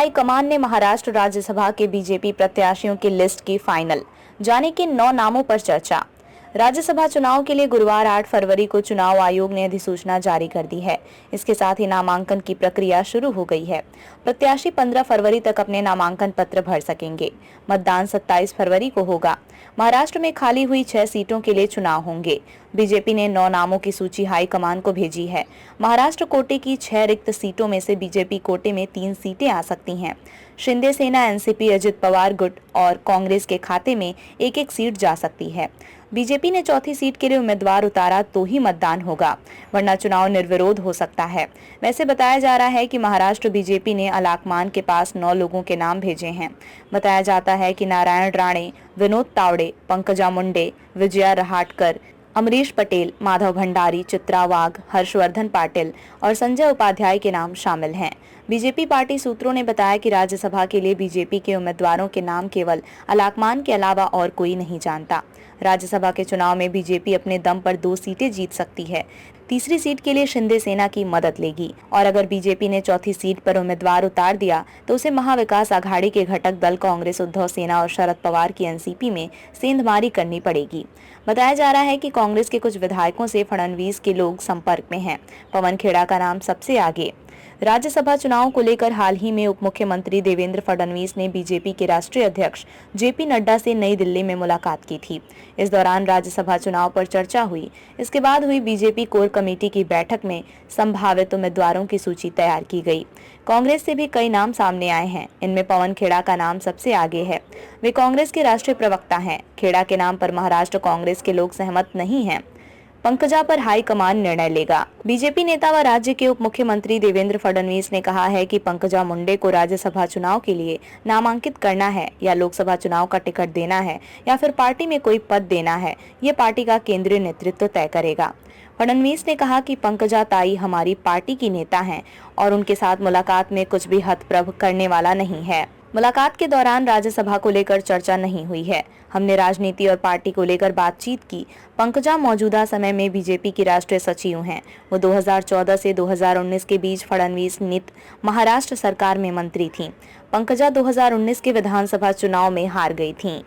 High command ने महाराष्ट्र राज्यसभा के BJP प्रत्याशियों की लिस्ट की फाइनल। जाने के 9 नामों पर चर्चा। राज्यसभा चुनाव के लिए गुरुवार 8 फरवरी को चुनाव आयोग ने अधिसूचना जारी कर दी है। इसके साथ ही नामांकन की प्रक्रिया शुरू हो गई है। प्रत्याशी 15 फरवरी तक अपने नामांकन पत्र भर सकेंगे। मतदान 27 फरवरी को होगा। महाराष्ट्र में खाली हुई 6 सीटों के लिए चुनाव होंगे। बीजेपी ने 9 नामों की सूची हाईकमान को भेजी है। महाराष्ट्र कोटे की 6 रिक्त सीटों में से बीजेपी कोटे में 3 सीटें आ सकती हैं। शिंदे सेना, एनसीपी, अजित पवार गुट और कांग्रेस के खाते में एक एक सीट जा सकती है। बीजेपी ने चौथी सीट के लिए उम्मीदवार उतारा तो ही मतदान होगा, वरना चुनाव निर्विरोध हो सकता है। वैसे बताया जा रहा है कि महाराष्ट्र बीजेपी ने अलाकमान के पास 9 लोगों के नाम भेजे हैं। बताया जाता है कि नारायण राणे, विनोद तावड़े, पंकजा मुंडे, विजया रहाटकर, अमरीश पटेल, माधव भंडारी, चित्रा वाघ, हर्षवर्धन पाटिल और संजय उपाध्याय के नाम शामिल हैं। बीजेपी पार्टी सूत्रों ने बताया कि राज्यसभा के लिए बीजेपी के उम्मीदवारों के नाम केवल अलाकमान के अलावा और कोई नहीं जानता। राज्यसभा के चुनाव में बीजेपी अपने दम पर 2 सीटें जीत सकती है। तीसरी सीट के लिए शिंदे सेना की मदद लेगी और अगर बीजेपी ने चौथी सीट पर उम्मीदवार उतार दिया तो उसे महाविकास आघाड़ी के घटक दल कांग्रेस, उद्धव सेना और शरद पवार की एनसीपी में सेंधमारी करनी पड़ेगी। बताया जा रहा है कि कांग्रेस के कुछ विधायकों से फडणवीस के लोग संपर्क में हैं। पवन खेड़ा का नाम सबसे आगे। राज्यसभा चुनाव को लेकर हाल ही में उप मुख्यमंत्री देवेंद्र फडणवीस ने बीजेपी के राष्ट्रीय अध्यक्ष जेपी नड्डा से नई दिल्ली में मुलाकात की थी। इस दौरान राज्यसभा चुनाव पर चर्चा हुई। इसके बाद हुई बीजेपी कोर कमेटी की बैठक में संभावित उम्मीदवारों की सूची तैयार की गई। कांग्रेस से भी कई नाम सामने आए हैं। इनमें पवन खेड़ा का नाम सबसे आगे है। वे कांग्रेस के राष्ट्रीय प्रवक्ता हैं। खेड़ा के नाम पर महाराष्ट्र कांग्रेस के लोग सहमत नहीं हैं। पंकजा पर हाईकमान निर्णय लेगा। बीजेपी नेता व राज्य के उप मुख्यमंत्री देवेंद्र फडणवीस ने कहा है कि पंकजा मुंडे को राज्यसभा चुनाव के लिए नामांकित करना है या लोकसभा चुनाव का टिकट देना है या फिर पार्टी में कोई पद देना है, ये पार्टी का केंद्रीय नेतृत्व तय करेगा। फडणवीस ने कहा कि पंकजा ताई हमारी पार्टी की नेता हैं और उनके साथ मुलाकात में कुछ भी हतप्रभ करने वाला नहीं है। मुलाकात के दौरान राज्यसभा को लेकर चर्चा नहीं हुई है। हमने राजनीति और पार्टी को लेकर बातचीत की। पंकजा मौजूदा समय में बीजेपी की राष्ट्रीय सचिव हैं। वो 2014 से 2019 के बीच फडणवीस नीत महाराष्ट्र सरकार में मंत्री थीं। पंकजा 2019 के विधानसभा चुनाव में हार गई थीं।